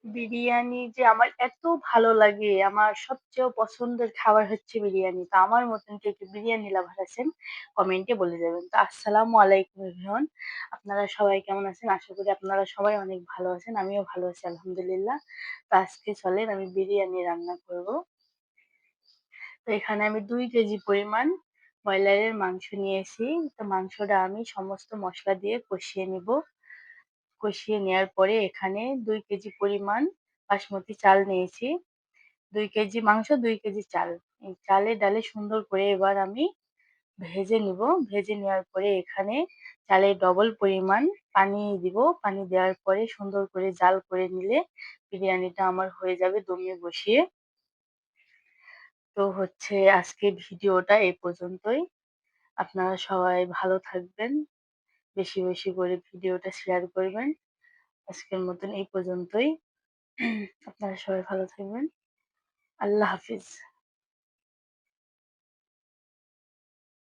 বিরিয়ানি যে আমার এত ভালো লাগে, আমার সবচেয়ে পছন্দের খাবার হচ্ছে বিরিয়ানি। তো আমার মতন কে, কে বিরিয়ানি লাভার আছেন কমেন্টে বলে যাবেন। তো আসসালামু আলাইকুম এভরিওয়ান। আপনারা সবাই কেমন আছেন? আশা করি আপনারা সবাই অনেক ভালো আছেন। আমিও ভালো আছি আলহামদুলিল্লাহ। তো আজকে চলেন আমি বিরিয়ানি রান্না করব। তো এখানে আমি ২ কেজি পরিমাণ ব্রয়লারের মাংস নিয়েছি। তো মাংসটা আমি সমস্ত মসলা দিয়ে কষিয়ে নিব। কষিয়ে নেয়ার পরে এখানে ২ কেজি পরিমাণ বাসমতি চাল নিয়েছি। ২ কেজি মাংস, ২ কেজি চাল। এই চালে ডালে সুন্দর করে এবার আমি ভেজে নিব। ভেজে নেওয়ার পরে এখানে চালের ডবল পরিমাণ পানি দিব। পানি দেওয়ার পরে সুন্দর করে জাল করে নিলে বিরিয়ানিটা আমার হয়ে যাবে দমে বসিয়ে। তো হচ্ছে আজকে ভিডিওটা এই পর্যন্তই। আপনারা সবাই ভালো থাকবেন। বেশি, বেশি করে ভিডিওটা শেয়ার করবেন। আজকের মতন এই পর্যন্তই। আপনারা সবাই ভালো থাকবেন। আল্লাহ হাফিজ।